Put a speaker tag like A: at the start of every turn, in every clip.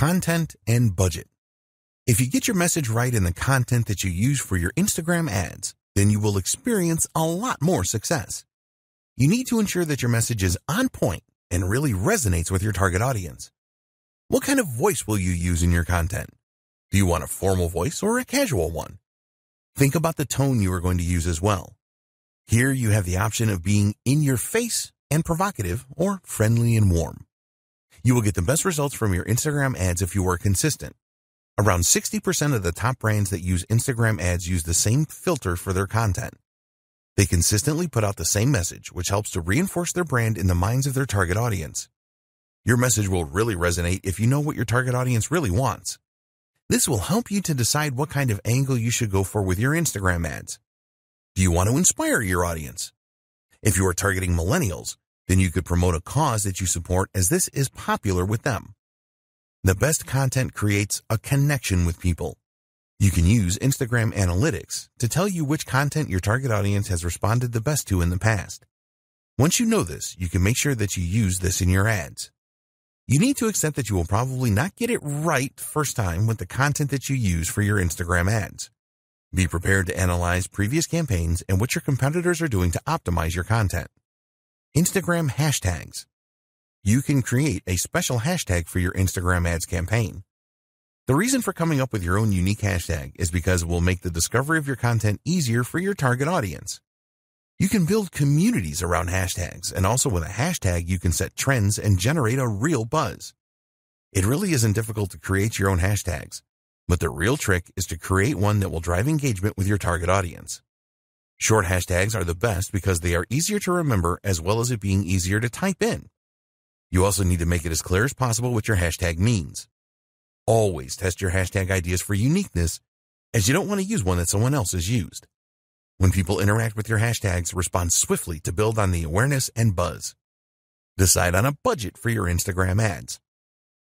A: Content and budget. If you get your message right in the content that you use for your Instagram ads, then you will experience a lot more success. You need to ensure that your message is on point and really resonates with your target audience. What kind of voice will you use in your content? Do you want a formal voice or a casual one? Think about the tone you are going to use as well. Here you have the option of being in your face and provocative or friendly and warm. You will get the best results from your Instagram ads if you are consistent. Around 60% of the top brands that use Instagram ads use the same filter for their content. They consistently put out the same message, which helps to reinforce their brand in the minds of their target audience. Your message will really resonate if you know what your target audience really wants. This will help you to decide what kind of angle you should go for with your Instagram ads. Do you want to inspire your audience? If you are targeting millennials, then you could promote a cause that you support as this is popular with them. The best content creates a connection with people. You can use Instagram Analytics to tell you which content your target audience has responded the best to in the past. Once you know this, you can make sure that you use this in your ads. You need to accept that you will probably not get it right first time with the content that you use for your Instagram ads. Be prepared to analyze previous campaigns and what your competitors are doing to optimize your content. Instagram hashtags. You can create a special hashtag for your Instagram ads campaign. The reason for coming up with your own unique hashtag is because it will make the discovery of your content easier for your target audience. You can build communities around hashtags, and also with a hashtag you can set trends and generate a real buzz. It really isn't difficult to create your own hashtags, but the real trick is to create one that will drive engagement with your target audience. Short hashtags are the best because they are easier to remember as well as it being easier to type in. You also need to make it as clear as possible what your hashtag means. Always test your hashtag ideas for uniqueness, as you don't want to use one that someone else has used. When people interact with your hashtags, respond swiftly to build on the awareness and buzz. Decide on a budget for your Instagram ads.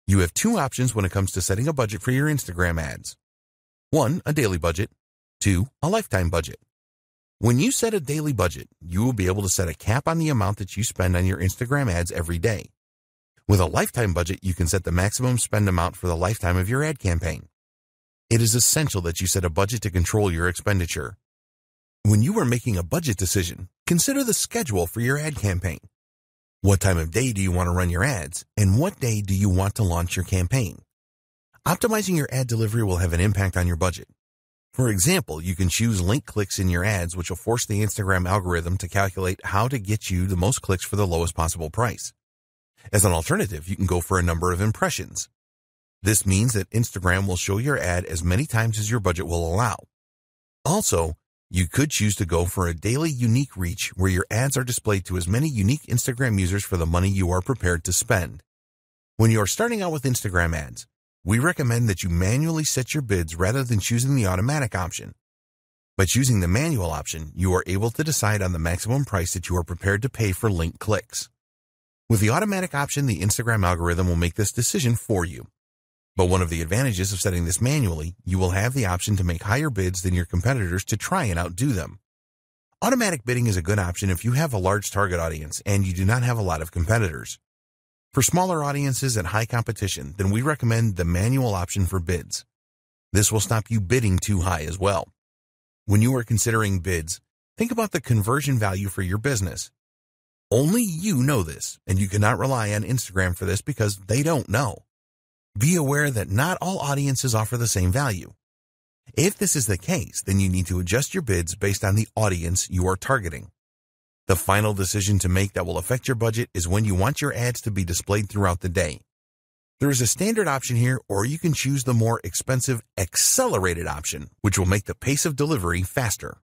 A: You have two options when it comes to setting a budget for your Instagram ads. 1, a daily budget. 2, a lifetime budget. When you set a daily budget, you will be able to set a cap on the amount that you spend on your Instagram ads every day. With a lifetime budget, you can set the maximum spend amount for the lifetime of your ad campaign. It is essential that you set a budget to control your expenditure. When you are making a budget decision, consider the schedule for your ad campaign. What time of day do you want to run your ads, and what day do you want to launch your campaign? Optimizing your ad delivery will have an impact on your budget. For example, you can choose link clicks in your ads, which will force the Instagram algorithm to calculate how to get you the most clicks for the lowest possible price. As an alternative, you can go for a number of impressions. This means that Instagram will show your ad as many times as your budget will allow. Also, you could choose to go for a daily unique reach where your ads are displayed to as many unique Instagram users for the money you are prepared to spend. When you are starting out with Instagram ads, we recommend that you manually set your bids rather than choosing the automatic option. By choosing the manual option, you are able to decide on the maximum price that you are prepared to pay for link clicks. With the automatic option, the Instagram algorithm will make this decision for you. But one of the advantages of setting this manually, you will have the option to make higher bids than your competitors to try and outdo them. Automatic bidding is a good option if you have a large target audience and you do not have a lot of competitors. For smaller audiences and high competition, then we recommend the manual option for bids. This will stop you bidding too high as well. When you are considering bids, think about the conversion value for your business. Only you know this, and you cannot rely on Instagram for this because they don't know. Be aware that not all audiences offer the same value. If this is the case, then you need to adjust your bids based on the audience you are targeting. The final decision to make that will affect your budget is when you want your ads to be displayed throughout the day. There is a standard option here, or you can choose the more expensive accelerated option, which will make the pace of delivery faster.